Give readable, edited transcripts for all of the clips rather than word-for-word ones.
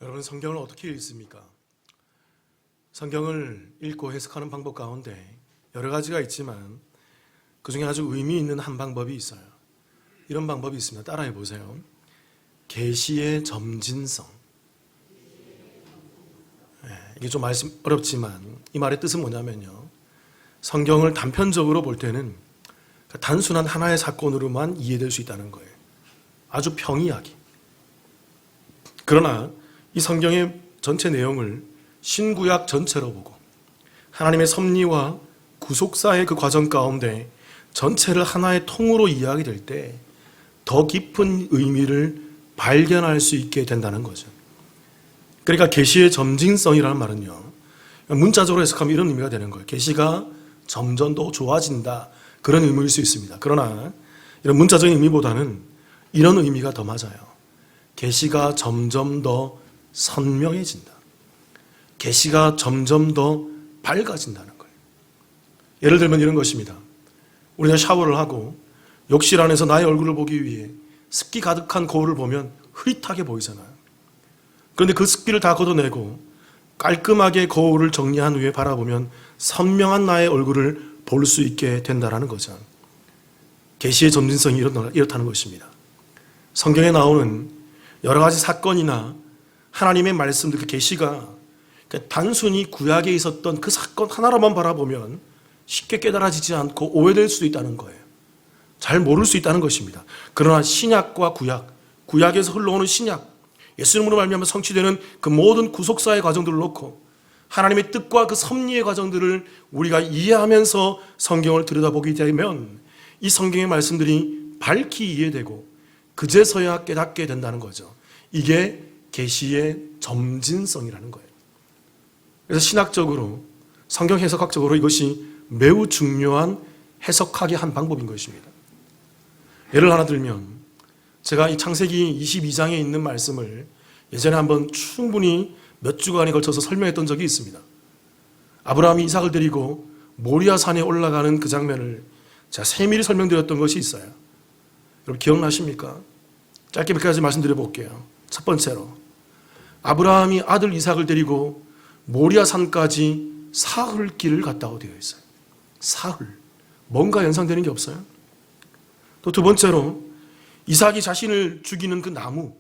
여러분, 성경을 어떻게 읽습니까? 성경을 읽고 해석하는 방법 가운데 여러 가지가 있지만 그 중에 아주 의미 있는 한 방법이 있어요. 이런 방법이 있습니다. 따라해 보세요. 계시의 점진성. 이게 좀 말씀 어렵지만 이 말의 뜻은 뭐냐면요, 성경을 단편적으로 볼 때는 단순한 하나의 사건으로만 이해될 수 있다는 거예요. 아주 평이하게. 그러나 이 성경의 전체 내용을 신구약 전체로 보고 하나님의 섭리와 구속사의 그 과정 가운데 전체를 하나의 통으로 이해하게 될 때 더 깊은 의미를 발견할 수 있게 된다는 거죠. 그러니까 계시의 점진성이라는 말은요, 문자적으로 해석하면 이런 의미가 되는 거예요. 계시가 점점 더 좋아진다, 그런 의미일 수 있습니다. 그러나 이런 문자적인 의미보다는 이런 의미가 더 맞아요. 계시가 점점 더 선명해진다. 계시가 점점 더 밝아진다는 거예요. 예를 들면 이런 것입니다. 우리가 샤워를 하고 욕실 안에서 나의 얼굴을 보기 위해 습기 가득한 거울을 보면 흐릿하게 보이잖아요. 그런데 그 습기를 다 걷어내고 깔끔하게 거울을 정리한 후에 바라보면 선명한 나의 얼굴을 볼 수 있게 된다는 거죠. 계시의 점진성이 이렇다는 것입니다. 성경에 나오는 여러 가지 사건이나 하나님의 말씀들, 그 계시가 단순히 구약에 있었던 그 사건 하나로만 바라보면 쉽게 깨달아지지 않고 오해될 수도 있다는 거예요. 잘 모를 수 있다는 것입니다. 그러나 신약과 구약에서 흘러오는 신약, 예수님으로 말미암아 성취되는 그 모든 구속사의 과정들을 놓고 하나님의 뜻과 그 섭리의 과정들을 우리가 이해하면서 성경을 들여다보게 되면 이 성경의 말씀들이 밝히 이해되고 그제서야 깨닫게 된다는 거죠. 이게 계시의 점진성이라는 거예요. 그래서 신학적으로, 성경 해석학적으로 이것이 매우 중요한 해석하기 한 방법인 것입니다. 예를 하나 들면, 제가 이 창세기 22장에 있는 말씀을 예전에 한번 충분히 몇 주간에 걸쳐서 설명했던 적이 있습니다. 아브라함이 이삭을 데리고 모리아 산에 올라가는 그 장면을 제가 세밀히 설명드렸던 것이 있어요. 여러분 기억나십니까? 짧게 몇 가지 말씀드려 볼게요. 첫 번째로, 아브라함이 아들 이삭을 데리고 모리아 산까지 사흘길을 갔다고 되어 있어요. 사흘. 뭔가 연상되는 게 없어요? 또 두 번째로, 이삭이 자신을 죽이는 그 나무,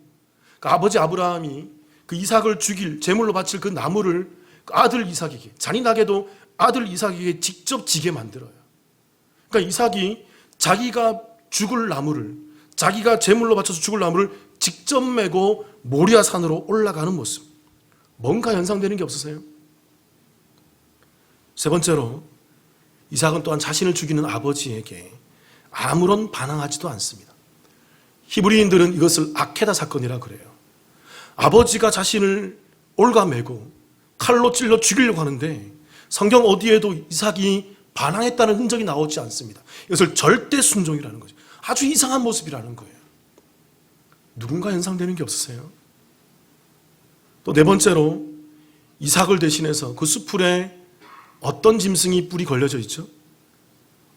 그 아버지 아브라함이 그 이삭을 죽일, 제물로 바칠 그 나무를 그 아들 이삭에게, 잔인하게도 아들 이삭에게 직접 지게 만들어요. 그러니까 이삭이 자기가 죽을 나무를, 자기가 제물로 바쳐서 죽을 나무를 직접 메고 모리아 산으로 올라가는 모습. 뭔가 연상되는 게 없으세요? 세 번째로, 이삭은 또한 자신을 죽이는 아버지에게 아무런 반항하지도 않습니다. 히브리인들은 이것을 아케다 사건이라 그래요. 아버지가 자신을 올가매고 칼로 찔러 죽이려고 하는데 성경 어디에도 이삭이 반항했다는 흔적이 나오지 않습니다. 이것을 절대 순종이라는 거죠. 아주 이상한 모습이라는 거예요. 누군가 연상되는 게 없으세요? 또 네 번째로, 이삭을 대신해서 그 수풀에 어떤 짐승이 뿔이 걸려져 있죠?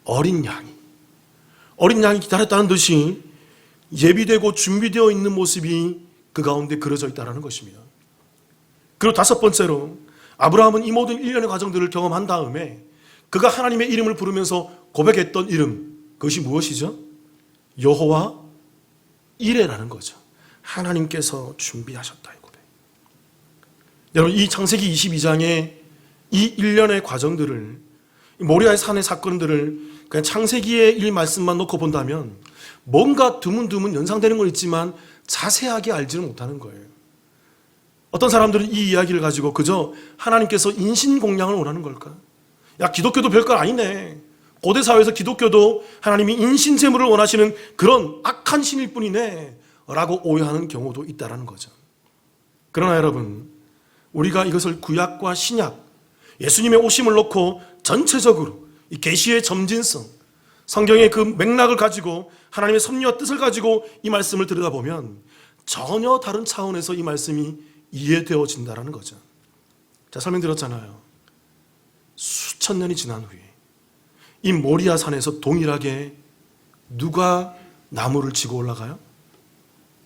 어린 양이 기다렸다는 듯이 예비되고 준비되어 있는 모습이 그 가운데 그려져 있다는 것입니다. 그리고 다섯 번째로, 아브라함은 이 모든 일련의 과정들을 경험한 다음에 그가 하나님의 이름을 부르면서 고백했던 이름, 그것이 무엇이죠? 여호와 이레라는 거죠. 하나님께서 준비하셨다의 고백. 여러분, 이 창세기 22장의 이 일련의 과정들을, 모리아의 산의 사건들을 그냥 창세기의 일 말씀만 놓고 본다면 뭔가 드문드문 연상되는 건 있지만 자세하게 알지는 못하는 거예요. 어떤 사람들은 이 이야기를 가지고 그저 하나님께서 인신공양을 원하는 걸까? 야, 기독교도 별거 아니네. 고대 사회에서 기독교도 하나님이 인신제물을 원하시는 그런 악한 신일 뿐이네 라고 오해하는 경우도 있다는 거죠. 그러나 여러분, 우리가 이것을 구약과 신약, 예수님의 오심을 놓고 전체적으로 이 계시의 점진성, 성경의 그 맥락을 가지고 하나님의 섭리와 뜻을 가지고 이 말씀을 들여다보면 전혀 다른 차원에서 이 말씀이 이해되어진다는 거죠. 자, 설명드렸잖아요. 수천 년이 지난 후에 이 모리아 산에서 동일하게 누가 나무를 지고 올라가요?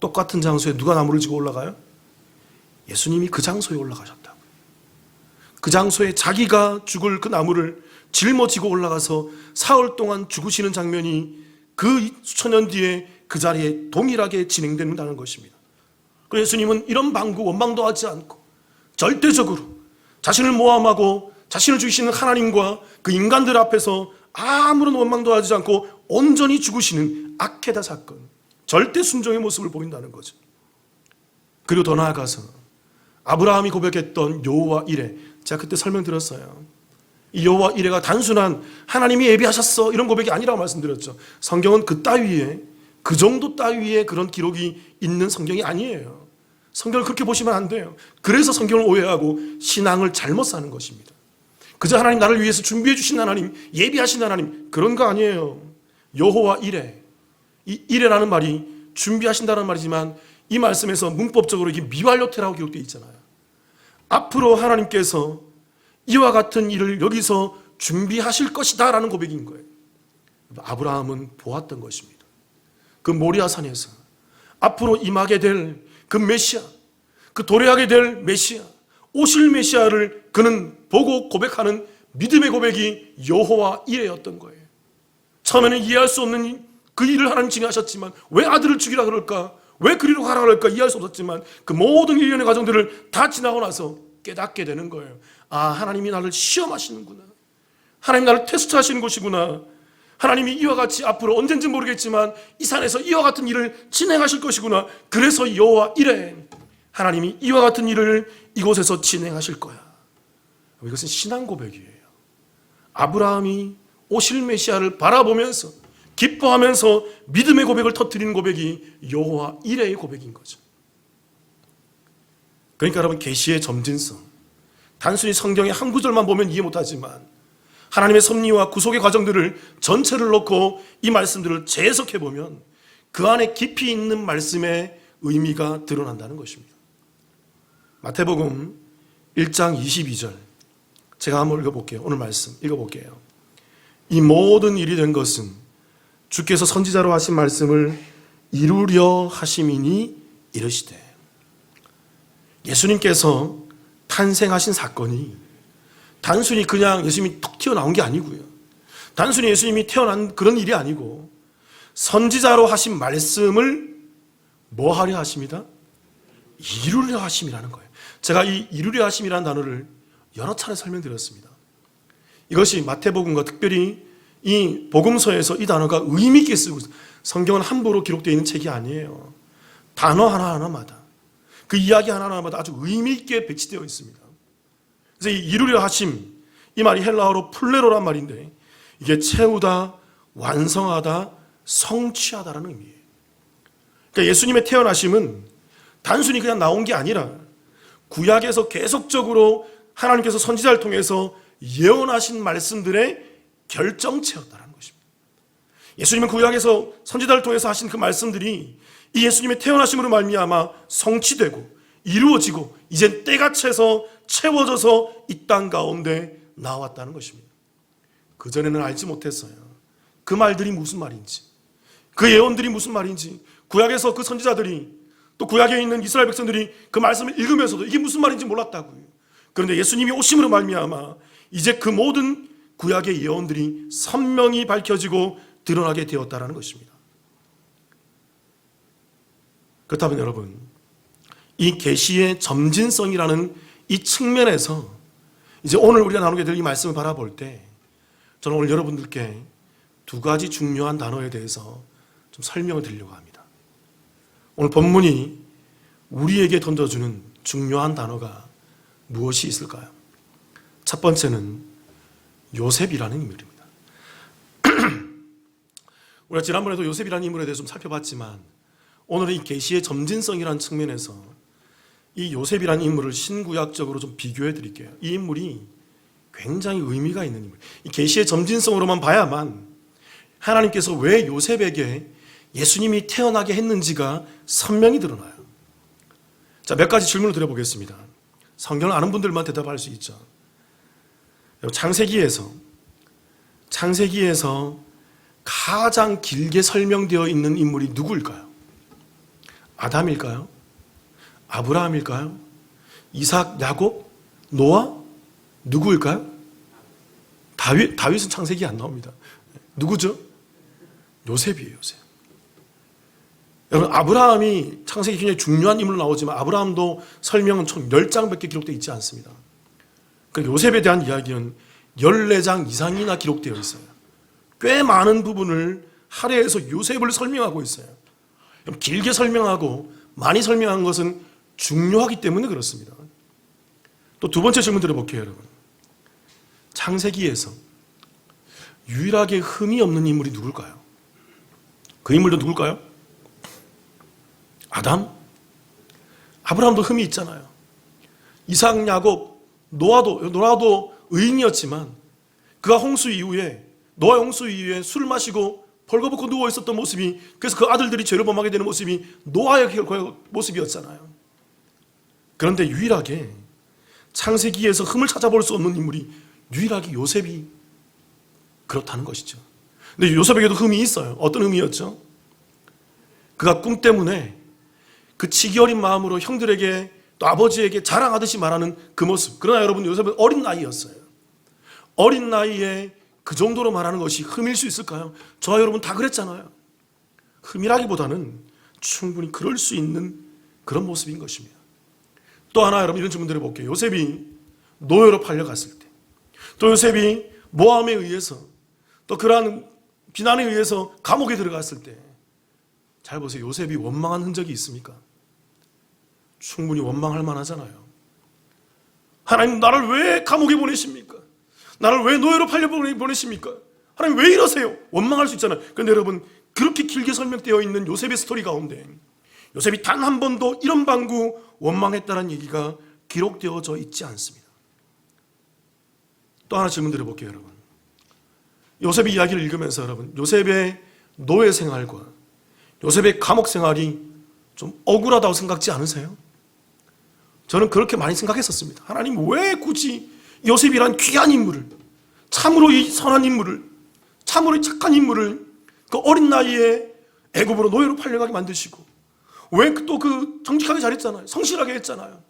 똑같은 장소에 누가 나무를 지고 올라가요? 예수님이 그 장소에 올라가셨다고. 그 장소에 자기가 죽을 그 나무를 짊어지고 올라가서 사흘 동안 죽으시는 장면이 그 수천 년 뒤에 그 자리에 동일하게 진행된다는 것입니다. 그래서 예수님은 이런 방구 원망도 하지 않고 절대적으로 자신을 모함하고 자신을 죽이시는 하나님과 그 인간들 앞에서 아무런 원망도 하지 않고 온전히 죽으시는 아케다 사건, 절대 순종의 모습을 보인다는 거죠. 그리고 더 나아가서 아브라함이 고백했던 여호와 이레, 제가 그때 설명드렸어요. 이 여호와 이레가 단순한 하나님이 예비하셨어 이런 고백이 아니라고 말씀드렸죠. 성경은 그 따위에, 그 정도 따위에 그런 기록이 있는 성경이 아니에요. 성경을 그렇게 보시면 안 돼요. 그래서 성경을 오해하고 신앙을 잘못 사는 것입니다. 그저 하나님 나를 위해서 준비해 주신 하나님, 예비하신 하나님, 그런 거 아니에요. 여호와 이레, 이 이레라는 말이 준비하신다는 말이지만 이 말씀에서 문법적으로 이게 미완료태라고 기록되어 있잖아요. 앞으로 하나님께서 이와 같은 일을 여기서 준비하실 것이다 라는 고백인 거예요. 아브라함은 보았던 것입니다. 그 모리아산에서 앞으로 임하게 될 그 메시아, 그 도래하게 될 메시아, 오실 메시아를 그는 보고 고백하는 믿음의 고백이 여호와 이레였던 거예요. 처음에는 이해할 수 없는 그 일을 하나님 진행하셨지만 왜 아들을 죽이라 그럴까? 왜 그리로 가라 그럴까? 이해할 수 없었지만 그 모든 일련의 과정들을 다 지나고 나서 깨닫게 되는 거예요. 아, 하나님이 나를 시험하시는구나. 하나님 나를 테스트하시는 곳이구나. 하나님이 이와 같이 앞으로 언젠지 모르겠지만 이 산에서 이와 같은 일을 진행하실 것이구나. 그래서 여호와 이레, 하나님이 이와 같은 일을 이곳에서 진행하실 거야. 이것은 신앙 고백이에요. 아브라함이 오실 메시아를 바라보면서 기뻐하면서 믿음의 고백을 터뜨리는 고백이 여호와 이레의 고백인 거죠. 그러니까 여러분, 계시의 점진성, 단순히 성경의 한 구절만 보면 이해 못하지만 하나님의 섭리와 구속의 과정들을 전체를 놓고 이 말씀들을 재해석해보면 그 안에 깊이 있는 말씀의 의미가 드러난다는 것입니다. 마태복음 1장 22절, 제가 한번 읽어볼게요. 오늘 말씀 읽어볼게요. 이 모든 일이 된 것은 주께서 선지자로 하신 말씀을 이루려 하심이니 이르시되, 예수님께서 탄생하신 사건이 단순히 그냥 예수님이 툭 튀어나온 게 아니고요, 단순히 예수님이 태어난 그런 일이 아니고 선지자로 하신 말씀을 뭐 하려 하심이다? 이루려 하심이라는 거예요. 제가 이 이루려 하심이라는 단어를 여러 차례 설명드렸습니다. 이것이 마태복음과 특별히 이 복음서에서 이 단어가 의미 있게 쓰고 있어요. 성경은 함부로 기록되어 있는 책이 아니에요. 단어 하나하나마다, 그 이야기 하나하나마다 아주 의미 있게 배치되어 있습니다. 그래서 이 이루려 하심, 이 말이 헬라어로 플레로란 말인데 이게 채우다, 완성하다, 성취하다라는 의미예요. 그러니까 예수님의 태어나심은 단순히 그냥 나온 게 아니라 구약에서 계속적으로 하나님께서 선지자를 통해서 예언하신 말씀들의 결정체였다는 것입니다. 예수님은 구약에서 선지자를 통해서 하신 그 말씀들이 이 예수님의 태어나심으로 말미암아 성취되고 이루어지고 이젠 때가 차서 채워져서 이 땅 가운데 나왔다는 것입니다. 그전에는 알지 못했어요. 그 말들이 무슨 말인지, 그 예언들이 무슨 말인지, 구약에서 그 선지자들이, 또 구약에 있는 이스라엘 백성들이 그 말씀을 읽으면서도 이게 무슨 말인지 몰랐다고요. 그런데 예수님이 오심으로 말미암아 이제 그 모든 구약의 예언들이 선명히 밝혀지고 드러나게 되었다는 것입니다. 그렇다면 여러분, 이 계시의 점진성이라는 이 측면에서 이제 오늘 우리가 나누게 될 이 말씀을 바라볼 때 저는 오늘 여러분들께 두 가지 중요한 단어에 대해서 좀 설명을 드리려고 합니다. 오늘 본문이 우리에게 던져주는 중요한 단어가 무엇이 있을까요? 첫 번째는 요셉이라는 인물입니다. 우리가 지난번에도 요셉이라는 인물에 대해서 좀 살펴봤지만 오늘은 이 계시의 점진성이라는 측면에서 이 요셉이라는 인물을 신구약적으로 좀 비교해 드릴게요. 이 인물이 굉장히 의미가 있는 인물. 이 계시의 점진성으로만 봐야만 하나님께서 왜 요셉에게 예수님이 태어나게 했는지가 선명히 드러나요. 자, 몇 가지 질문을 드려보겠습니다. 성경을 아는 분들만 대답할 수 있죠. 창세기에서 가장 길게 설명되어 있는 인물이 누구일까요? 아담일까요? 아브라함일까요? 이삭, 야곱, 노아, 누구일까요? 다윗은 창세기 안 나옵니다. 누구죠? 요셉이에요, 요셉. 여러분, 아브라함이 창세기 굉장히 중요한 인물로 나오지만 아브라함도 설명은 총 10장밖에 기록되어 있지 않습니다. 그러니까 요셉에 대한 이야기는 14장 이상이나 기록되어 있어요. 꽤 많은 부분을 할애해서 요셉을 설명하고 있어요. 길게 설명하고 많이 설명한 것은 중요하기 때문에 그렇습니다. 또 두 번째 질문 드려볼게요, 여러분. 창세기에서 유일하게 흠이 없는 인물이 누굴까요? 그 인물도 누굴까요? 아담? 아브라함도 흠이 있잖아요. 이삭, 야곱, 노아도 의인이었지만 그가 노아의 홍수 이후에 술을 마시고 벌거벗고 누워 있었던 모습이, 그래서 그 아들들이 죄를 범하게 되는 모습이 노아의 모습이었잖아요. 그런데 유일하게 창세기에서 흠을 찾아볼 수 없는 인물이 유일하게 요셉이 그렇다는 것이죠. 근데 요셉에게도 흠이 있어요. 어떤 흠이었죠? 그가 꿈 때문에 그 치기 어린 마음으로 형들에게 또 아버지에게 자랑하듯이 말하는 그 모습. 그러나 여러분, 요셉은 어린 나이였어요. 어린 나이에 그 정도로 말하는 것이 흠일 수 있을까요? 저와 여러분 다 그랬잖아요. 흠이라기보다는 충분히 그럴 수 있는 그런 모습인 것입니다. 또 하나 여러분, 이런 질문 드려볼게요. 요셉이 노예로 팔려갔을 때, 또 요셉이 모함에 의해서, 또 그러한 비난에 의해서 감옥에 들어갔을 때, 잘 보세요. 요셉이 원망한 흔적이 있습니까? 충분히 원망할 만하잖아요. 하나님, 나를 왜 감옥에 보내십니까? 나를 왜 노예로 팔려 보내십니까? 하나님, 왜 이러세요? 원망할 수 있잖아요. 그런데 여러분, 그렇게 길게 설명되어 있는 요셉의 스토리 가운데 요셉이 단 한 번도 이런 방구 원망했다는 얘기가 기록되어져 있지 않습니다. 또 하나 질문 드려볼게요, 여러분. 요셉의 이야기를 읽으면서 여러분, 요셉의 노예 생활과 요셉의 감옥 생활이 좀 억울하다고 생각지 않으세요? 저는 그렇게 많이 생각했었습니다. 하나님, 왜 굳이 요셉이란 귀한 인물을, 참으로 이 선한 인물을, 참으로 착한 인물을 그 어린 나이에 애굽으로 노예로 팔려가게 만드시고, 왜 또 그 정직하게 잘했잖아요. 성실하게 했잖아요.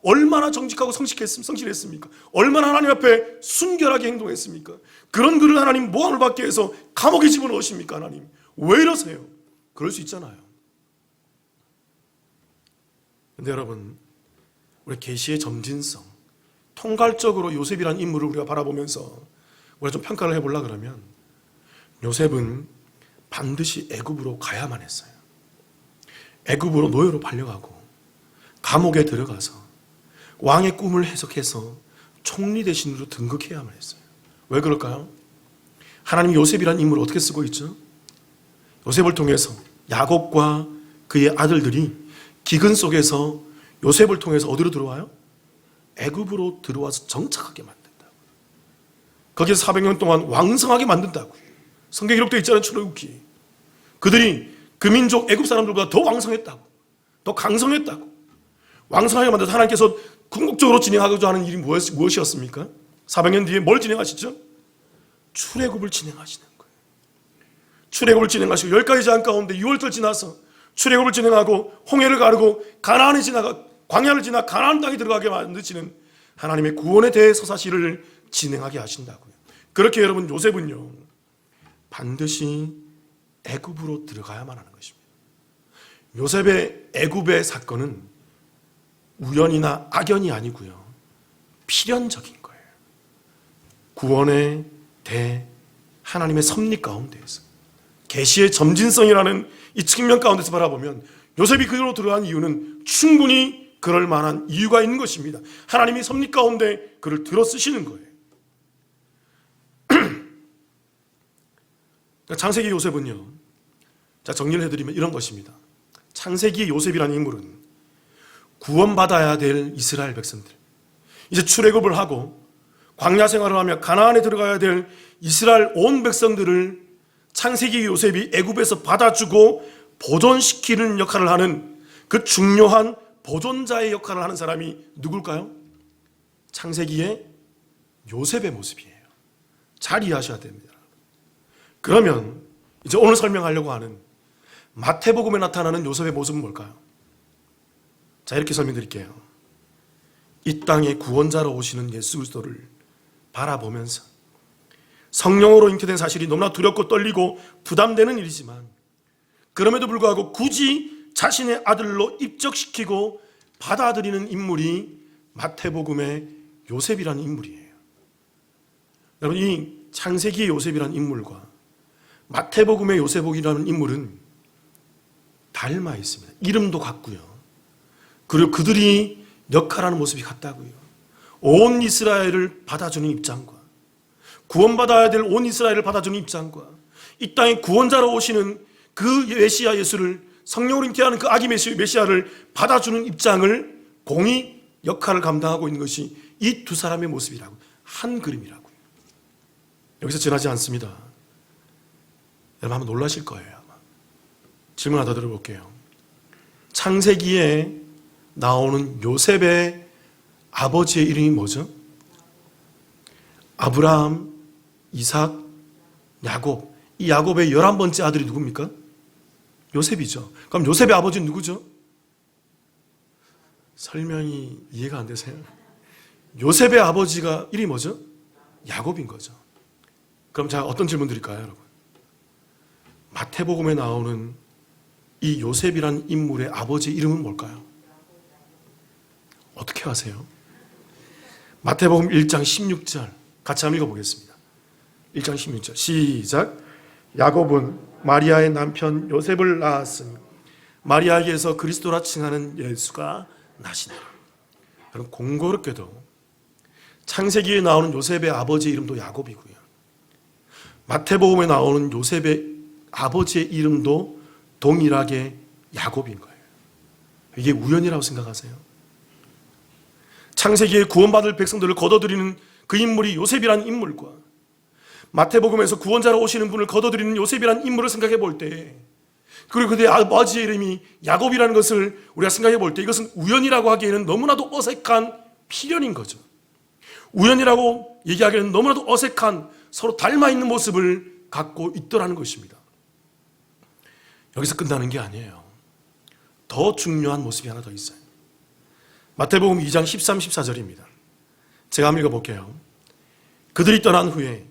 얼마나 정직하고 성실했습니까? 얼마나 하나님 앞에 순결하게 행동했습니까? 그런 그를 하나님 모함을 받게 해서 감옥에 집어넣으십니까? 하나님, 왜 이러세요? 그럴 수 있잖아요. 근데 여러분, 우리 계시의 점진성, 통괄적으로 요셉이라는 인물을 우리가 바라보면서 우리가 좀 평가를 해보려고 그러면 요셉은 반드시 애굽으로 가야만 했어요. 애굽으로 노예로 팔려가고 감옥에 들어가서 왕의 꿈을 해석해서 총리 대신으로 등극해야만 했어요. 왜 그럴까요? 하나님 요셉이라는 인물을 어떻게 쓰고 있죠? 요셉을 통해서 야곱과 그의 아들들이 기근 속에서 요셉을 통해서 어디로 들어와요? 애굽으로 들어와서 정착하게 만든다고. 거기서 400년 동안 왕성하게 만든다고. 성경에 기록되어 있잖아요, 출애굽기. 그들이 그 민족 애굽 사람들보다 더 왕성했다고, 더 강성했다고. 왕성하게 만들어서 하나님께서 궁극적으로 진행하고자 하는 일이 무엇이었습니까? 400년 뒤에 뭘 진행하시죠? 출애굽을 진행하시는 거예요. 출애굽을 진행하시고 10가지 제한 가운데 6월절 지나서 출애굽을 진행하고 홍해를 가르고 광야를 지나 가나안 땅에 들어가게 만드시는 하나님의 구원의 대서사시를 진행하게 하신다고요. 그렇게 여러분, 요셉은요 반드시 애굽으로 들어가야만 하는 것입니다. 요셉의 애굽의 사건은 우연이나 악연이 아니고요, 필연적인 거예요. 구원의 대 하나님의 섭리 가운데에서, 계시의 점진성이라는 이 측면 가운데서 바라보면 요셉이 그대로 들어간 이유는 충분히 그럴 만한 이유가 있는 것입니다. 하나님이 섭리 가운데 그를 들어 쓰시는 거예요. 창세기 요셉은요, 자, 정리를 해드리면 이런 것입니다. 창세기 요셉이라는 인물은 구원받아야 될 이스라엘 백성들, 이제 출애굽을 하고 광야 생활을 하며 가나안에 들어가야 될 이스라엘 온 백성들을 창세기 요셉이 애굽에서 받아주고 보존시키는 역할을 하는 그 중요한 보존자의 역할을 하는 사람이 누굴까요? 창세기의 요셉의 모습이에요. 잘 이해하셔야 됩니다. 그러면 이제 오늘 설명하려고 하는 마태복음에 나타나는 요셉의 모습은 뭘까요? 자, 이렇게 설명드릴게요. 이 땅에 구원자로 오시는 예수 그리스도를 바라보면서 성령으로 잉태된 사실이 너무나 두렵고 떨리고 부담되는 일이지만 그럼에도 불구하고 굳이 자신의 아들로 입적시키고 받아들이는 인물이 마태복음의 요셉이라는 인물이에요. 여러분, 이 창세기의 요셉이라는 인물과 마태복음의 요셉이라는 인물은 닮아 있습니다. 이름도 같고요. 그리고 그들이 역할하는 모습이 같다고요. 온 이스라엘을 받아주는 입장과 구원받아야 될 온 이스라엘을 받아주는 입장과 이 땅에 구원자로 오시는 그 메시아 예수를 성령으로 잉태하는 그 아기 메시아를 받아주는 입장을 공히 역할을 감당하고 있는 것이 이 두 사람의 모습이라고, 한 그림이라고요. 여기서 지나지 않습니다. 여러분 한번 놀라실 거예요. 아마. 질문 하나 더 드려볼게요. 창세기에 나오는 요셉의 아버지의 이름이 뭐죠? 아브라함, 이삭, 야곱. 이 야곱의 11번째 아들이 누굽니까? 요셉이죠. 그럼 요셉의 아버지는 누구죠? 설명이 이해가 안 되세요? 요셉의 아버지가 이름이 뭐죠? 야곱인 거죠. 그럼 제가 어떤 질문 드릴까요, 여러분? 마태복음에 나오는 이 요셉이라는 인물의 아버지의 이름은 뭘까요? 어떻게 아세요? 마태복음 1장 16절 같이 한번 읽어보겠습니다. 1장 16절 시작. 야곱은 마리아의 남편 요셉을 낳았으니 마리아에게서 그리스도라 칭하는 예수가 나시니라. 여러분, 공교롭게도 창세기에 나오는 요셉의 아버지의 이름도 야곱이고요, 마태복음에 나오는 요셉의 아버지의 이름도 동일하게 야곱인 거예요. 이게 우연이라고 생각하세요? 창세기에 구원받을 백성들을 거둬들이는 그 인물이 요셉이라는 인물과 마태복음에서 구원자로 오시는 분을 거둬들이는 요셉이라는 인물을 생각해 볼 때, 그리고 그들의 아버지의 이름이 야곱이라는 것을 우리가 생각해 볼 때 이것은 우연이라고 하기에는 너무나도 어색한 필연인 거죠. 우연이라고 얘기하기에는 너무나도 어색한 서로 닮아 있는 모습을 갖고 있더라는 것입니다. 여기서 끝나는 게 아니에요. 더 중요한 모습이 하나 더 있어요. 마태복음 2장 13, 14절입니다. 제가 한번 읽어볼게요. 그들이 떠난 후에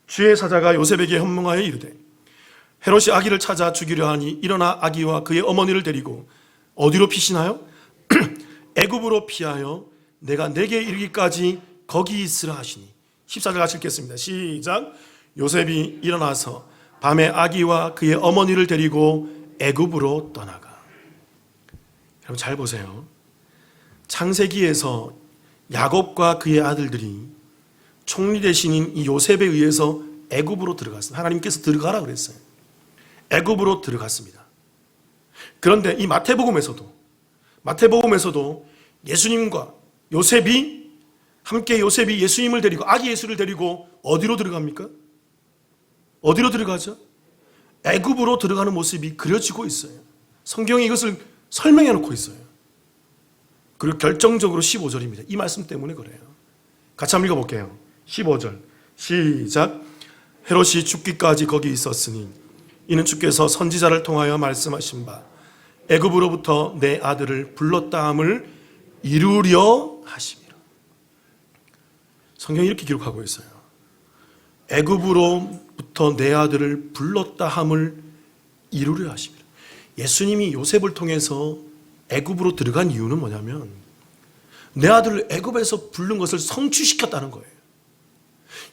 주의 사자가 요셉에게 현몽하여 이르되 헤롯이 아기를 찾아 죽이려 하니 일어나 아기와 그의 어머니를 데리고 어디로 피시나요? 애굽으로 피하여 내가 내게 이르기까지 거기 있으라 하시니. 14절 같이 읽겠습니다. 시작. 요셉이 일어나서 밤에 아기와 그의 어머니를 데리고 애굽으로 떠나가. 여러분 잘 보세요. 창세기에서 야곱과 그의 아들들이 총리 대신인 이 요셉에 의해서 애굽으로 들어갔습니다. 하나님께서 들어가라 그랬어요. 애굽으로 들어갔습니다. 그런데 이 마태복음에서도 예수님과 요셉이 함께 요셉이 예수님을 데리고 아기 예수를 데리고 어디로 들어갑니까? 어디로 들어가죠? 애굽으로 들어가는 모습이 그려지고 있어요. 성경이 이것을 설명해 놓고 있어요. 그리고 결정적으로 15절입니다. 이 말씀 때문에 그래요. 같이 한번 읽어볼게요. 15절 시작. 헤롯이 죽기까지 거기 있었으니 이는 주께서 선지자를 통하여 말씀하신 바 애굽으로부터 내 아들을 불렀다 함을 이루려 하심이라. 성경이 이렇게 기록하고 있어요. 애굽으로부터 내 아들을 불렀다 함을 이루려 하심이라. 예수님이 요셉을 통해서 애굽으로 들어간 이유는 뭐냐면 내 아들을 애굽에서 부른 것을 성취시켰다는 거예요.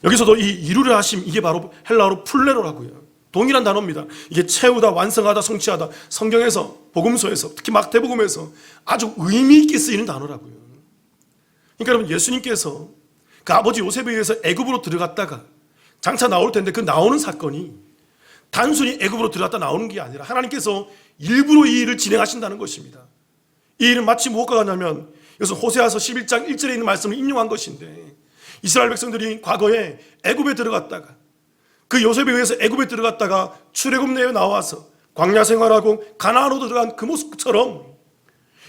여기서도 이 이루려 하심, 이게 바로 헬라어로 풀레로라고요. 동일한 단어입니다. 이게 채우다, 완성하다, 성취하다. 성경에서, 복음서에서, 특히 마태복음에서 아주 의미 있게 쓰이는 단어라고요. 그러니까 여러분, 예수님께서 그 아버지 요셉에 의해서 애굽으로 들어갔다가 장차 나올 텐데 그 나오는 사건이 단순히 애굽으로 들어갔다 나오는 게 아니라 하나님께서 일부러 이 일을 진행하신다는 것입니다. 이 일은 마치 무엇과 같냐면 이것은 호세아서 11장 1절에 있는 말씀을 인용한 것인데 이스라엘 백성들이 과거에 애굽에 들어갔다가 그 요셉에 의해서 애굽에 들어갔다가 출애굽 내에 나와서 광야 생활하고 가나안으로 들어간 그 모습처럼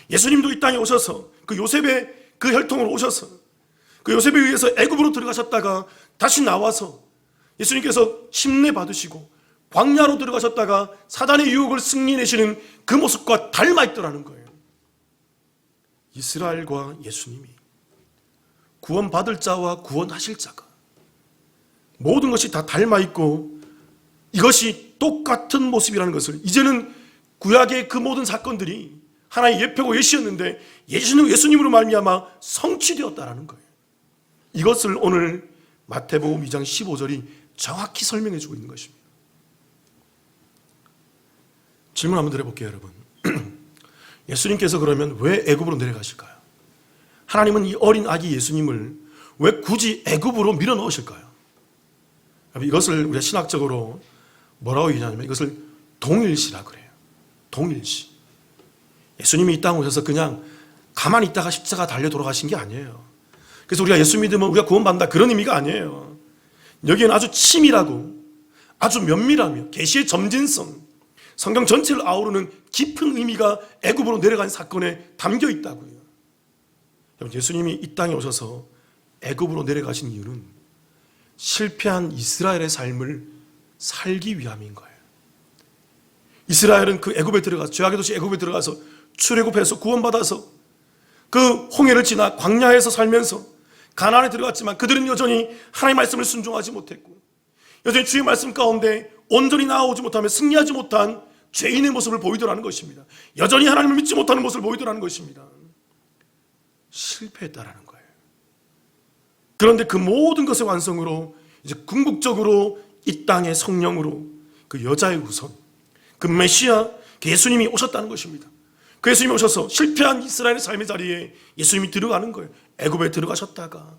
예수님도 이 땅에 오셔서 그 요셉의 그 혈통으로 오셔서 그 요셉에 의해서 애굽으로 들어가셨다가 다시 나와서 예수님께서 심내 받으시고 광야로 들어가셨다가 사단의 유혹을 승리내시는 그 모습과 닮아 있더라는 거예요. 이스라엘과 예수님이 구원받을 자와 구원하실 자가 모든 것이 다 닮아 있고 이것이 똑같은 모습이라는 것을, 이제는 구약의 그 모든 사건들이 하나의 예표고 예시였는데 예수님으로 말미암아 성취되었다라는 거예요. 이것을 오늘 마태복음 2장 15절이 정확히 설명해 주고 있는 것입니다. 질문 한번 드려볼게요, 여러분. 예수님께서 그러면 왜 애굽으로 내려가실까요? 하나님은 이 어린 아기 예수님을 왜 굳이 애굽으로 밀어 넣으실까요? 이것을 우리가 신학적으로 뭐라고 얘기하냐면 이것을 동일시라고 그래요. 동일시. 예수님이 이 땅에 오셔서 그냥 가만히 있다가 십자가 달려 돌아가신 게 아니에요. 그래서 우리가 예수 믿으면 우리가 구원받는다 그런 의미가 아니에요. 여기에는 아주 치밀하고 아주 면밀하며 계시의 점진성, 성경 전체를 아우르는 깊은 의미가 애굽으로 내려간 사건에 담겨 있다고요. 여러분, 예수님이 이 땅에 오셔서 애굽으로 내려가신 이유는 실패한 이스라엘의 삶을 살기 위함인 거예요. 이스라엘은 그 애굽에 들어가서, 죄악의 도시 애굽에 들어가서 출애굽해서 구원받아서 그 홍해를 지나 광야에서 살면서 가나안에 들어갔지만 그들은 여전히 하나님의 말씀을 순종하지 못했고 여전히 주의 말씀 가운데 온전히 나아오지 못하며 승리하지 못한 죄인의 모습을 보이더라는 것입니다. 여전히 하나님을 믿지 못하는 모습을 보이더라는 것입니다. 실패했다라는 거예요. 그런데 그 모든 것의 완성으로 이제 궁극적으로 이 땅의 성령으로 그 여자의 후손, 그 메시아, 그 예수님이 오셨다는 것입니다. 그 예수님이 오셔서 실패한 이스라엘의 삶의 자리에 예수님이 들어가는 거예요. 애굽에 들어가셨다가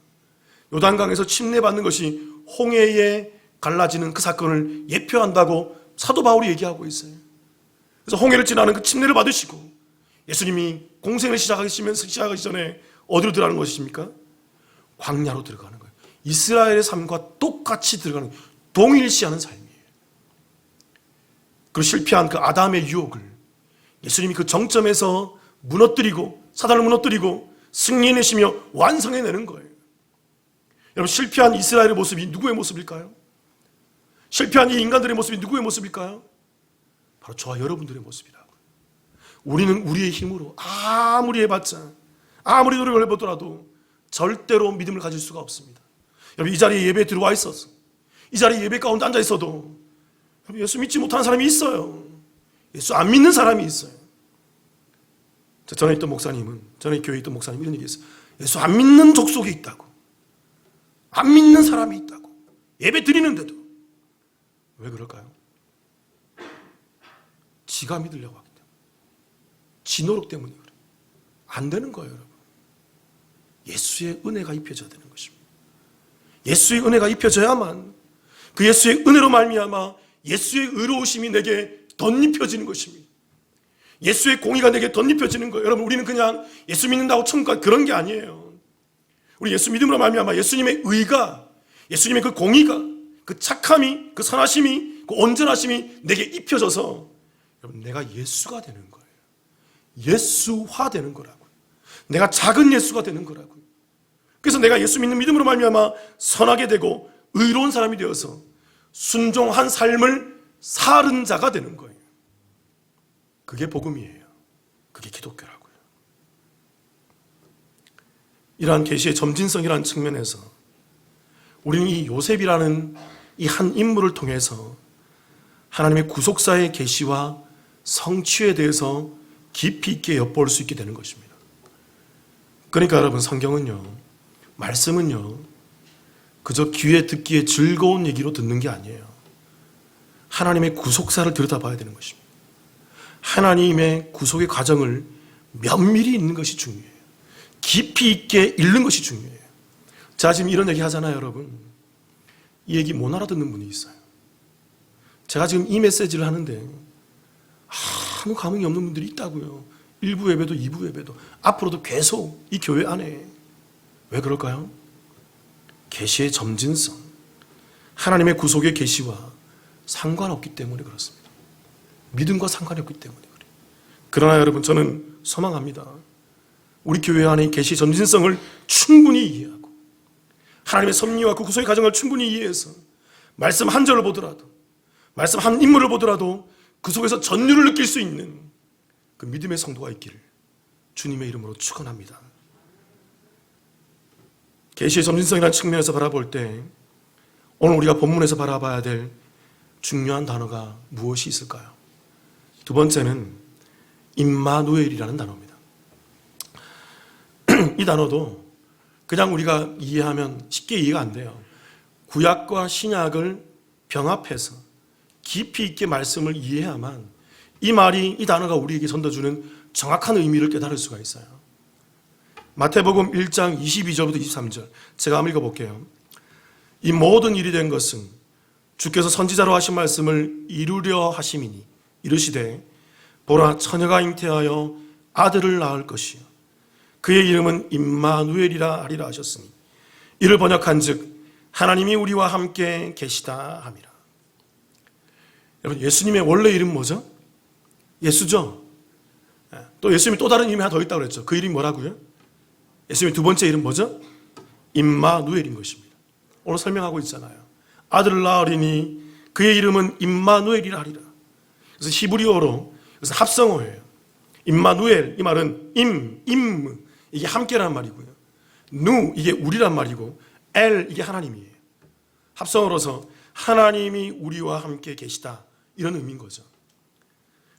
요단강에서 침례받는 것이 홍해에 갈라지는 그 사건을 예표한다고 사도 바울이 얘기하고 있어요. 그래서 홍해를 지나는 그 침례를 받으시고 예수님이 공생을 시작하기 전에 어디로 들어가는 것입니까? 광야로 들어가는 거예요. 이스라엘의 삶과 똑같이 들어가는 거예요. 동일시하는 삶이에요. 그 실패한 그 아담의 유혹을 예수님이 그 정점에서 무너뜨리고 사단을 무너뜨리고 승리해내시며 완성해내는 거예요. 여러분, 실패한 이스라엘의 모습이 누구의 모습일까요? 실패한 이 인간들의 모습이 누구의 모습일까요? 바로 저와 여러분들의 모습이라고요. 우리는 우리의 힘으로 아무리 해봤자, 아무리 노력을 해보더라도 절대로 믿음을 가질 수가 없습니다. 여러분, 이 자리에 예배에 들어와 있어서, 이 자리에 예배 가운데 앉아 있어도 예수 믿지 못하는 사람이 있어요. 예수 안 믿는 사람이 있어요. 전에 있던 목사님은, 전에 교회에 있던 목사님이 이런 얘기했어요. 예수 안 믿는 족속이 있다고. 안 믿는 사람이 있다고. 예배 드리는데도. 왜 그럴까요? 지가 믿으려고 하기 때문에. 지 노력 때문에 그래요. 안 되는 거예요, 여러분. 예수의 은혜가 입혀져야 되는 것입니다. 예수의 은혜가 입혀져야만 그 예수의 은혜로 말미암아 예수의 의로우심이 내게 덧입혀지는 것입니다. 예수의 공의가 내게 덧입혀지는 거예요. 여러분, 우리는 그냥 예수 믿는다고 천국 가 그런 게 아니에요. 우리 예수 믿음으로 말미암아 예수님의 의가, 예수님의 그 공의가, 그 착함이, 그 선하심이, 그 온전하심이 내게 입혀져서 여러분, 내가 예수가 되는 거예요. 예수화 되는 거라고요. 내가 작은 예수가 되는 거라고요. 그래서 내가 예수 믿는 믿음으로 말미암아 선하게 되고 의로운 사람이 되어서 순종한 삶을 사는 자가 되는 거예요. 그게 복음이에요. 그게 기독교라고요. 이러한 계시의 점진성이라는 측면에서 우리는 이 요셉이라는 이 한 인물을 통해서 하나님의 구속사의 계시와 성취에 대해서 깊이 있게 엿볼 수 있게 되는 것입니다. 그러니까 여러분, 성경은요, 말씀은요, 그저 귀에 듣기에 즐거운 얘기로 듣는 게 아니에요. 하나님의 구속사를 들여다봐야 되는 것입니다. 하나님의 구속의 과정을 면밀히 읽는 것이 중요해요. 깊이 있게 읽는 것이 중요해요. 제가 지금 이런 얘기 하잖아요, 여러분. 이 얘기 못 알아듣는 분이 있어요. 제가 지금 이 메시지를 하는데 아무 감흥이 없는 분들이 있다고요. 1부 예배도 2부 예배도 앞으로도 계속 이 교회 안에. 왜 그럴까요? 계시의 점진성, 하나님의 구속의 계시와 상관없기 때문에 그렇습니다. 믿음과 상관이 없기 때문에 그래요. 그러나 여러분, 저는 소망합니다. 우리 교회 안에 계시의 점진성을 충분히 이해하고 하나님의 섭리와 그 구속의 과정을 충분히 이해해서 말씀 한 절을 보더라도, 말씀 한 인물을 보더라도 그 속에서 전율을 느낄 수 있는 그 믿음의 성도가 있기를 주님의 이름으로 축원합니다. 계시의 점진성이라는 측면에서 바라볼 때 오늘 우리가 본문에서 바라봐야 될 중요한 단어가 무엇이 있을까요? 두 번째는 임마누엘이라는 단어입니다. 이 단어도 그냥 우리가 이해하면 쉽게 이해가 안 돼요. 구약과 신약을 병합해서 깊이 있게 말씀을 이해해야만 이 말이, 이 단어가 우리에게 전달주는 정확한 의미를 깨달을 수가 있어요. 마태복음 1장 22절부터 23절 제가 한번 읽어볼게요. 이 모든 일이 된 것은 주께서 선지자로 하신 말씀을 이루려 하심이니 이르시되 보라 처녀가 잉태하여 아들을 낳을 것이요 그의 이름은 임마누엘이라 하리라 하셨으니 이를 번역한즉 하나님이 우리와 함께 계시다 함이라. 여러분, 예수님의 원래 이름 뭐죠? 예수죠. 또 예수님이 또 다른 이름이 하나 더 있다고 그랬죠. 그 이름이 뭐라고요? 예수님의 두 번째 이름 뭐죠? 임마누엘인 것입니다. 오늘 설명하고 있잖아요. 아들을 낳으리니 그의 이름은 임마누엘이라 하리라. 그래서 히브리어로, 그래서 합성어예요. 임마누엘, 이 말은 이게 함께란 말이고요. 누, 이게 우리란 말이고, 엘, 이게 하나님이에요. 합성어로서 하나님이 우리와 함께 계시다, 이런 의미인 거죠.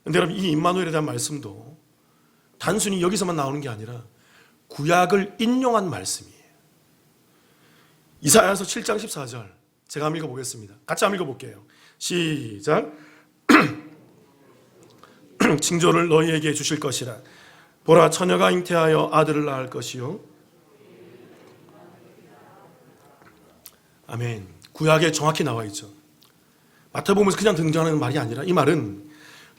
그런데 여러분, 이 임마누엘에 대한 말씀도 단순히 여기서만 나오는 게 아니라 구약을 인용한 말씀이에요. 이사야서 7장 14절 제가 한번 읽어보겠습니다. 같이 한번 읽어볼게요. 시작. 징조를 너희에게 주실 것이라. 보라 처녀가 잉태하여 아들을 낳을 것이요. 아멘. 구약에 정확히 나와 있죠. 마태복음에서 그냥 등장하는 말이 아니라 이 말은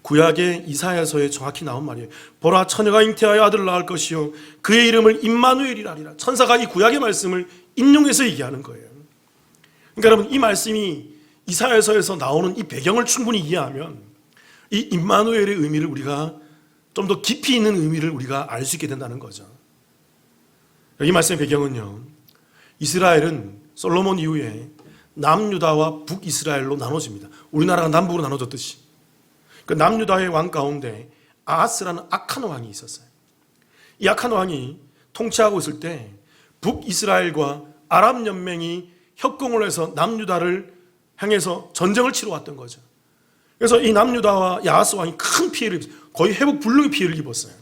구약의 이사야서에 정확히 나온 말이에요. 보라 처녀가 잉태하여 아들을 낳을 것이요 그의 이름을 임마누엘이라 하리라. 천사가 이 구약의 말씀을 인용해서 얘기하는 거예요. 그러니까 여러분, 이 말씀이 이사야서에서 나오는 이 배경을 충분히 이해하면 이 임마누엘의 의미를 우리가 좀 더 깊이 있는 의미를 우리가 알 수 있게 된다는 거죠. 이 말씀의 배경은요, 이스라엘은 솔로몬 이후에 남유다와 북이스라엘로 나눠집니다. 우리나라가 남북으로 나눠졌듯이. 그 남유다의 왕 가운데 아하스라는 악한 왕이 있었어요. 이 악한 왕이 통치하고 있을 때 북이스라엘과 아람 연맹이 협공을 해서 남유다를 향해서 전쟁을 치러 왔던 거죠. 그래서 이 남유다와 아하스 왕이 큰 피해를 입었어요. 거의 회복 불능의 피해를 입었어요.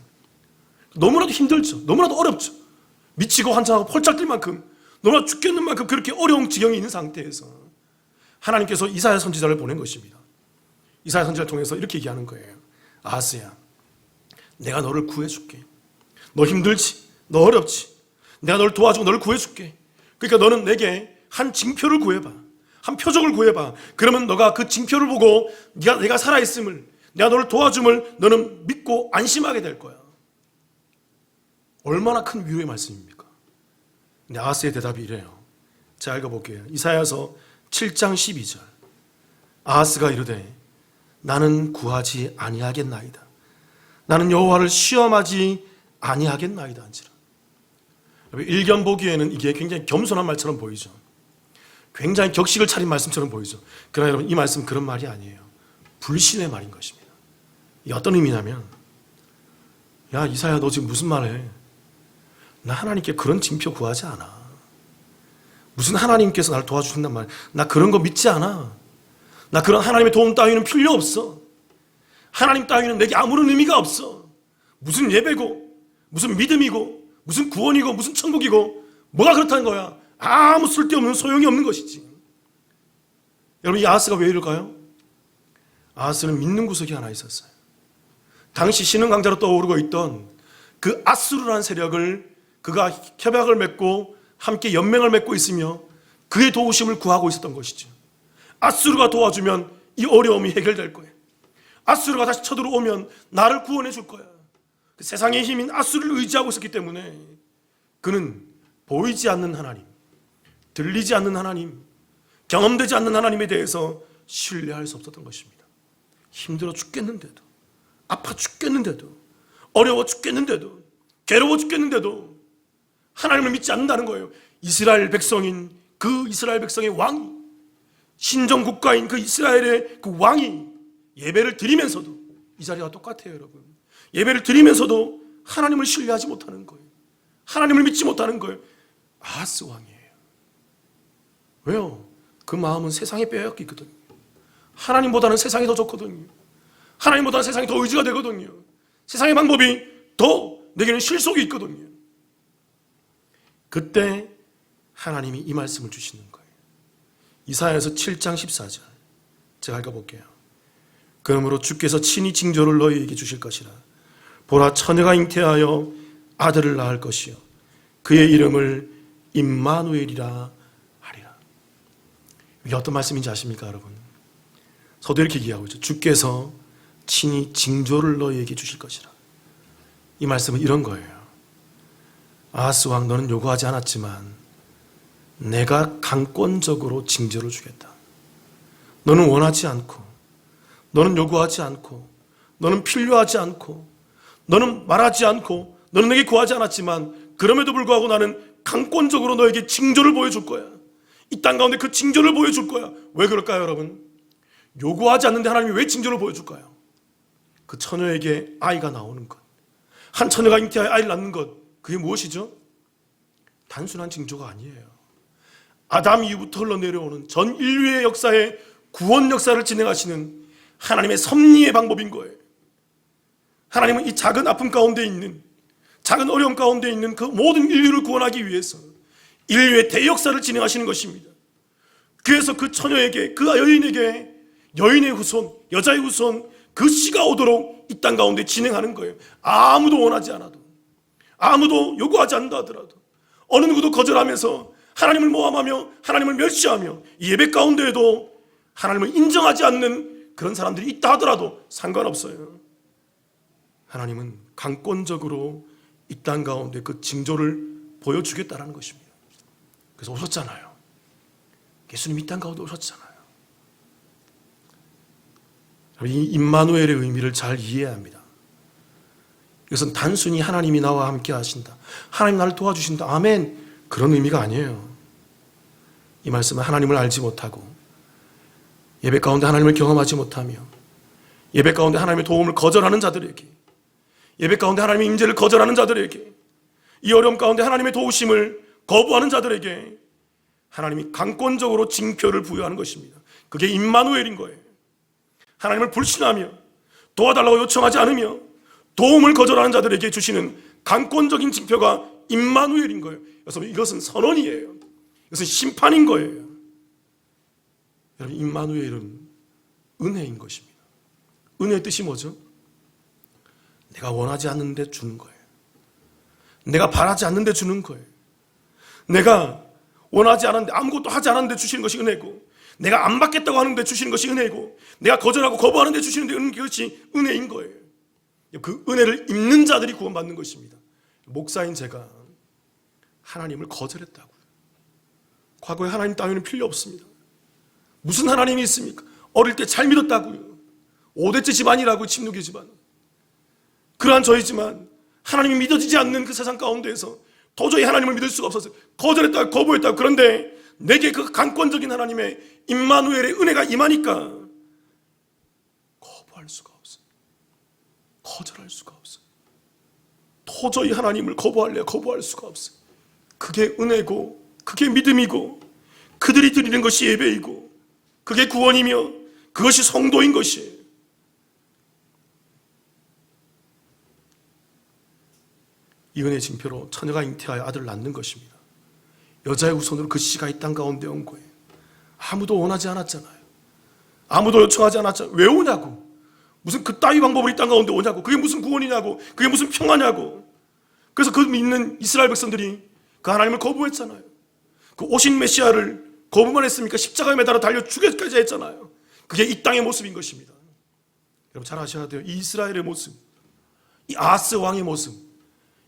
너무나도 힘들죠. 너무나도 어렵죠. 미치고 환장하고 펄짝 뛸 만큼, 너무나 죽겠는 만큼 그렇게 어려운 지경이 있는 상태에서 하나님께서 이사야 선지자를 보낸 것입니다. 이사야 선지자를 통해서 이렇게 얘기하는 거예요. 아하스야, 내가 너를 구해줄게. 너 힘들지? 너 어렵지? 내가 너를 도와주고 너를 구해줄게. 그러니까 너는 내게 한 징표를 구해봐. 한 표적을 구해봐. 그러면 너가 그 징표를 보고 내가 살아있음을, 내가 너를 도와줌을 너는 믿고 안심하게 될 거야. 얼마나 큰 위로의 말씀입니까? 근데 아하스의 대답이 이래요. 제가 읽어볼게요. 이사야서 7장 12절. 아하스가 이르되 나는 구하지 아니하겠나이다. 나는 여호와를 시험하지 아니하겠나이다 한지라. 일견 보기에는 이게 굉장히 겸손한 말처럼 보이죠. 굉장히 격식을 차린 말씀처럼 보이죠. 그러나 여러분, 이 말씀 그런 말이 아니에요. 불신의 말인 것입니다. 이게 어떤 의미냐면, 야 이사야, 너 지금 무슨 말해? 나 하나님께 그런 징표 구하지 않아. 무슨 하나님께서 나를 도와주신단 말이야. 나 그런 거 믿지 않아. 나 그런 하나님의 도움 따위는 필요 없어. 하나님 따위는 내게 아무런 의미가 없어. 무슨 예배고, 무슨 믿음이고, 무슨 구원이고, 무슨 천국이고, 뭐가 그렇다는 거야. 아무 쓸데없는 소용이 없는 것이지. 여러분, 이 아하스가 왜 이럴까요? 아하스는 믿는 구석이 하나 있었어요. 당시 신흥 강자로 떠오르고 있던 그 아수르라는 세력을 그가 협약을 맺고 함께 연맹을 맺고 있으며 그의 도우심을 구하고 있었던 것이죠. 아수르가 도와주면 이 어려움이 해결될 거예요. 아수르가 다시 쳐들어오면 나를 구원해 줄 거야. 그 세상의 힘인 아수르를 의지하고 있었기 때문에 그는 보이지 않는 하나님, 들리지 않는 하나님, 경험되지 않는 하나님에 대해서 신뢰할 수 없었던 것입니다. 힘들어 죽겠는데도, 아파 죽겠는데도, 어려워 죽겠는데도, 괴로워 죽겠는데도 하나님을 믿지 않는다는 거예요. 이스라엘 백성인 그 이스라엘 백성의 왕이, 신정 국가인 그 이스라엘의 그 왕이 예배를 드리면서도, 이 자리와 똑같아요 여러분. 예배를 드리면서도 하나님을 신뢰하지 못하는 거예요. 하나님을 믿지 못하는 거예요. 아하스 왕이에요. 왜요? 그 마음은 세상에 빼앗겨 있거든요. 하나님보다는 세상이 더 좋거든요. 하나님보다는 세상이 더 의지가 되거든요. 세상의 방법이 더 내게는 실속이 있거든요. 그때 하나님이 이 말씀을 주시는 거예요. 이사야서 7장 14절 제가 읽어볼게요. 그러므로 주께서 친히 징조를 너희에게 주실 것이라. 보라, 처녀가 잉태하여 아들을 낳을 것이요 그의 이름을 임마누엘이라 하리라. 이게 어떤 말씀인지 아십니까, 여러분? 저도 이렇게 이해하고 있죠. 주께서 친히 징조를 너희에게 주실 것이라. 이 말씀은 이런 거예요. 아하스 왕, 너는 요구하지 않았지만 내가 강권적으로 징조를 주겠다. 너는 원하지 않고, 너는 요구하지 않고, 너는 필요하지 않고, 너는 말하지 않고, 너는 내게 구하지 않았지만 그럼에도 불구하고 나는 강권적으로 너에게 징조를 보여줄 거야. 이 땅 가운데 그 징조를 보여줄 거야. 왜 그럴까요, 여러분? 요구하지 않는데 하나님이 왜 징조를 보여줄까요? 그 처녀에게 아이가 나오는 것, 한 처녀가 잉태하여 아이를 낳는 것, 그게 무엇이죠? 단순한 징조가 아니에요. 아담 이후부터 흘러내려오는 전 인류의 역사에 구원 역사를 진행하시는 하나님의 섭리의 방법인 거예요. 하나님은 이 작은 아픔 가운데 있는, 작은 어려움 가운데 있는 그 모든 인류를 구원하기 위해서 인류의 대역사를 진행하시는 것입니다. 그래서 그 처녀에게, 그 여인에게, 여인의 후손, 여자의 후손, 그 씨가 오도록 이 땅 가운데 진행하는 거예요. 아무도 원하지 않아도, 아무도 요구하지 않는다 하더라도, 어느 누구도 거절하면서 하나님을 모함하며 하나님을 멸시하며 이 예배 가운데에도 하나님을 인정하지 않는 그런 사람들이 있다 하더라도 상관없어요. 하나님은 강권적으로 이 땅 가운데 그 징조를 보여주겠다라는 것입니다. 그래서 오셨잖아요. 예수님 이 땅 가운데 오셨잖아요. 이 임마누엘의 의미를 잘 이해해야 합니다. 이것은 단순히 하나님이 나와 함께 하신다, 하나님 나를 도와주신다, 아멘, 그런 의미가 아니에요. 이 말씀은 하나님을 알지 못하고 예배 가운데 하나님을 경험하지 못하며 예배 가운데 하나님의 도움을 거절하는 자들에게, 예배 가운데 하나님의 임재를 거절하는 자들에게, 이 어려움 가운데 하나님의 도우심을 거부하는 자들에게 하나님이 강권적으로 징표를 부여하는 것입니다. 그게 임마누엘인 거예요. 하나님을 불신하며 도와달라고 요청하지 않으며 도움을 거절하는 자들에게 주시는 강권적인 징표가 임마누엘인 거예요. 그래서 이것은 선언이에요. 이것은 심판인 거예요. 여러분, 임마누엘은 은혜인 것입니다. 은혜의 뜻이 뭐죠? 내가 원하지 않는데 주는 거예요. 내가 바라지 않는데 주는 거예요. 내가 원하지 않았는데, 아무것도 하지 않았는데 주시는 것이 은혜고, 내가 안 받겠다고 하는데 주시는 것이 은혜고, 내가 거절하고 거부하는데 주시는데 그것이 은혜인 거예요. 그 은혜를 입는 자들이 구원받는 것입니다. 목사인 제가 하나님을 거절했다고요. 과거에 하나님 따위는 필요 없습니다. 무슨 하나님이 있습니까? 어릴 때 잘 믿었다고요. 5대째 집안이라고, 침묵의 집안. 그러한 저희지만 하나님이 믿어지지 않는 그 세상 가운데에서 도저히 하나님을 믿을 수가 없어서 거절했다고, 거부했다고. 그런데 내게 그 강권적인 하나님의 임마누엘의 은혜가 임하니까 거부할 수가 없어요. 거절할 수가 없어요. 도저히 하나님을 거부할 수가 없어요. 그게 은혜고, 그게 믿음이고, 그들이 드리는 것이 예배이고, 그게 구원이며 그것이 성도인 것이에요. 이 은혜의 징표로 처녀가 잉태하여 아들을 낳는 것입니다. 여자의 후손으로 그 씨가 이 땅 가운데 온 거예요. 아무도 원하지 않았잖아요. 아무도 요청하지 않았잖아요. 왜 오냐고. 무슨 그 따위 방법으로 이 땅 가운데 오냐고. 그게 무슨 구원이냐고. 그게 무슨 평화냐고. 그래서 그 믿는 이스라엘 백성들이 그 하나님을 거부했잖아요. 그 오신 메시아를 거부만 했습니까? 십자가에 매달아 달려 죽여까지 했잖아요. 그게 이 땅의 모습인 것입니다. 여러분 잘 아셔야 돼요. 이 이스라엘의 모습, 이 아하스 왕의 모습,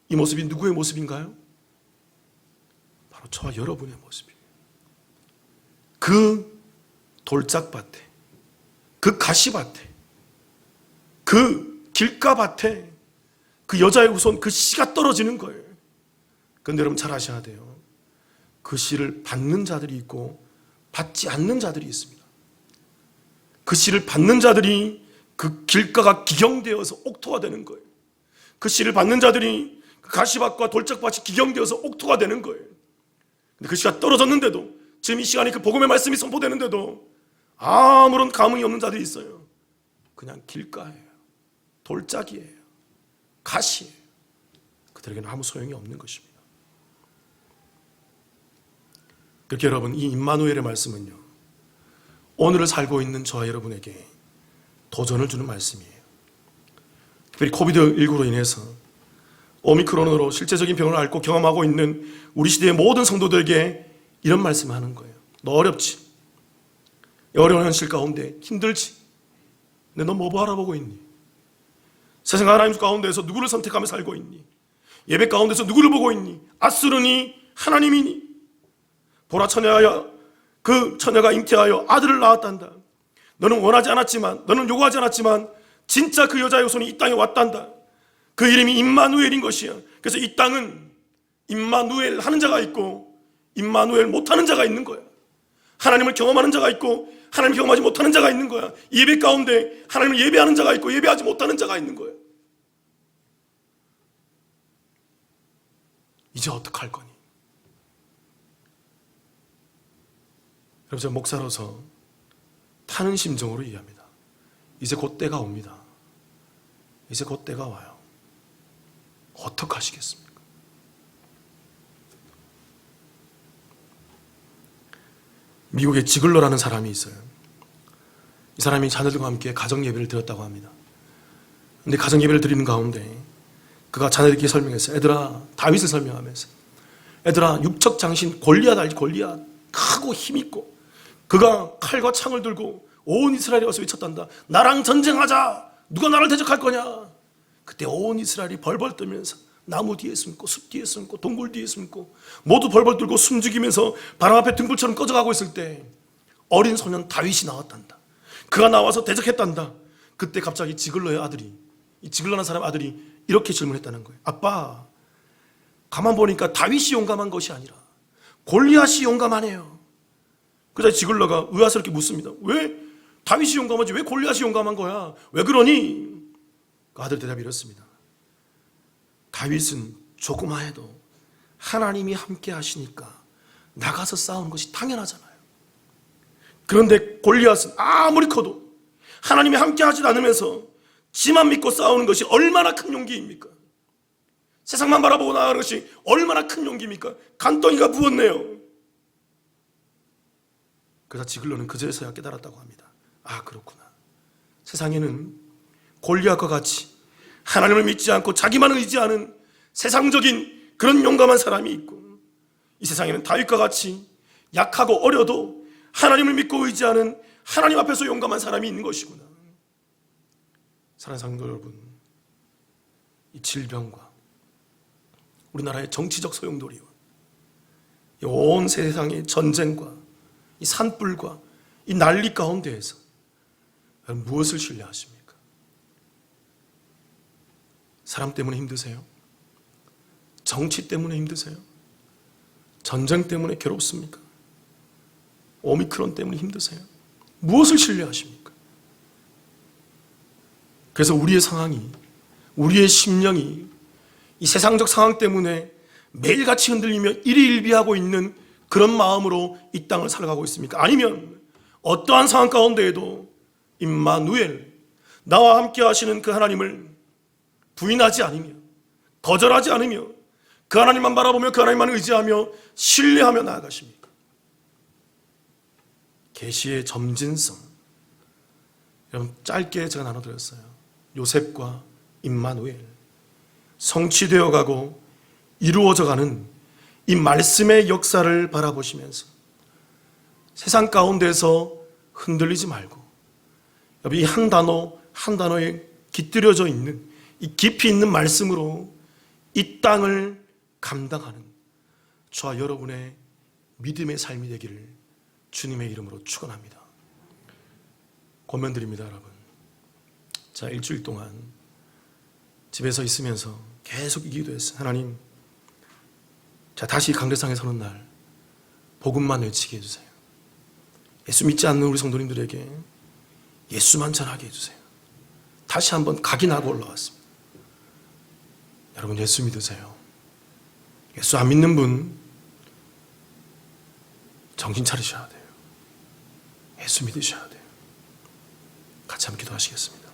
이 모습이 누구의 모습인가요? 바로 저와 여러분의 모습이에요. 그 돌짝밭에, 그 가시밭에, 그 길가밭에 그 여자의 후손, 그 씨가 떨어지는 거예요. 그런데 여러분 잘 아셔야 돼요. 그 씨를 받는 자들이 있고 받지 않는 자들이 있습니다. 그 씨를 받는 자들이 그 길가가 기경되어서 옥토가 되는 거예요. 그 씨를 받는 자들이 그 가시밭과 돌짝밭이 기경되어서 옥토가 되는 거예요. 근데 그 시간 떨어졌는데도, 지금 이 시간에 그 복음의 말씀이 선포되는데도 아무런 감흥이 없는 자들이 있어요. 그냥 길가예요, 돌짝이에요, 가시예요. 그들에게는 아무 소용이 없는 것입니다. 그렇게 여러분, 이 임마누엘의 말씀은요, 오늘을 살고 있는 저와 여러분에게 도전을 주는 말씀이에요. 특별히 코비드19로 인해서 오미크론으로 실제적인 병을 앓고 경험하고 있는 우리 시대의 모든 성도들에게 이런 말씀을 하는 거예요. 너 어렵지? 어려운 현실 가운데 힘들지? 근데 너 뭐 바라보고 있니? 세상 하나님 가운데서 누구를 선택하며 살고 있니? 예배 가운데서 누구를 보고 있니? 아수르니 하나님이니? 보라, 처녀하여 그 처녀가 잉태하여 아들을 낳았단다. 너는 원하지 않았지만, 너는 요구하지 않았지만 진짜 그 여자의 후손이 이 땅에 왔단다. 그 이름이 임마누엘인 것이야. 그래서 이 땅은 임마누엘 하는 자가 있고 임마누엘 못하는 자가 있는 거야. 하나님을 경험하는 자가 있고 하나님을 경험하지 못하는 자가 있는 거야. 예배 가운데 하나님을 예배하는 자가 있고 예배하지 못하는 자가 있는 거야. 이제 어떡할 거니? 여러분, 제가 목사로서 타는 심정으로 이해합니다. 이제 곧 때가 옵니다. 이제 곧 때가 와요. 어떡하시겠습니까? 미국에 지글러라는 사람이 있어요. 이 사람이 자녀들과 함께 가정 예배를 드렸다고 합니다. 근데 가정 예배를 드리는 가운데 그가 자녀들에게 설명했어요. 애들아, 다윗을 설명하면서, 애들아, 육척 장신 골리앗 알지? 골리앗 크고 힘있고 그가 칼과 창을 들고 온 이스라엘에 와서 외쳤단다. 나랑 전쟁하자. 누가 나를 대적할 거냐? 그때 온 이스라엘이 벌벌 떨면서 나무 뒤에 숨고 숲 뒤에 숨고 동굴 뒤에 숨고 모두 벌벌 떨고 숨죽이면서 바람 앞에 등불처럼 꺼져가고 있을 때 어린 소년 다윗이 나왔단다. 그가 나와서 대적했단다. 그때 갑자기 지글러의 아들이, 이 지글러라는 사람 아들이 이렇게 질문했다는 거예요. 아빠, 가만 보니까 다윗이 용감한 것이 아니라 골리앗이 용감하네요. 그래서 지글러가 의아스럽게 묻습니다. 왜 다윗이 용감하지 왜 골리앗이 용감한 거야? 왜 그러니? 그 아들 대답이 이렇습니다. 다윗은 조그마해도 하나님이 함께 하시니까 나가서 싸우는 것이 당연하잖아요. 그런데 골리앗은 아무리 커도 하나님이 함께 하지 않으면서 지만 믿고 싸우는 것이 얼마나 큰 용기입니까? 세상만 바라보고 나아가는 것이 얼마나 큰 용기입니까? 간덩이가 부었네요. 그래서 지글러는 그제서야 깨달았다고 합니다. 아, 그렇구나. 세상에는 골리앗과 같이 하나님을 믿지 않고 자기만 의지하는 세상적인 그런 용감한 사람이 있고, 이 세상에는 다윗과 같이 약하고 어려도 하나님을 믿고 의지하는 하나님 앞에서 용감한 사람이 있는 것이구나. 사랑하는 성도 여러분, 이 질병과 우리나라의 정치적 소용돌이와 온 세상의 전쟁과 이 산불과 이 난리 가운데에서 무엇을 신뢰하십니까? 사람 때문에 힘드세요? 정치 때문에 힘드세요? 전쟁 때문에 괴롭습니까? 오미크론 때문에 힘드세요? 무엇을 신뢰하십니까? 그래서 우리의 상황이, 우리의 심령이 이 세상적 상황 때문에 매일같이 흔들리며 일희일비하고 있는 그런 마음으로 이 땅을 살아가고 있습니까? 아니면 어떠한 상황 가운데에도 임마누엘, 나와 함께 하시는 그 하나님을 부인하지 않으며 거절하지 않으며 그 하나님만 바라보며 그 하나님만 의지하며 신뢰하며 나아가십니까? 계시의 점진성, 여러분 짧게 제가 나눠드렸어요. 요셉과 임마누엘, 성취되어 가고 이루어져 가는 이 말씀의 역사를 바라보시면서 세상 가운데서 흔들리지 말고, 여러분 이 한 단어 한 단어에 깃들여져 있는 이 깊이 있는 말씀으로 이 땅을 감당하는 저와 여러분의 믿음의 삶이 되기를 주님의 이름으로 축원합니다. 권면드립니다, 여러분. 자, 일주일 동안 집에서 있으면서 계속 기도했어요. 하나님, 자, 다시 강대상에 서는 날 복음만 외치게 해주세요. 예수 믿지 않는 우리 성도님들에게 예수만 전하게 해주세요. 다시 한번 각인하고 올라왔습니다. 여러분, 예수 믿으세요. 예수 안 믿는 분, 정신 차리셔야 돼요. 예수 믿으셔야 돼요. 같이 한번 기도하시겠습니다.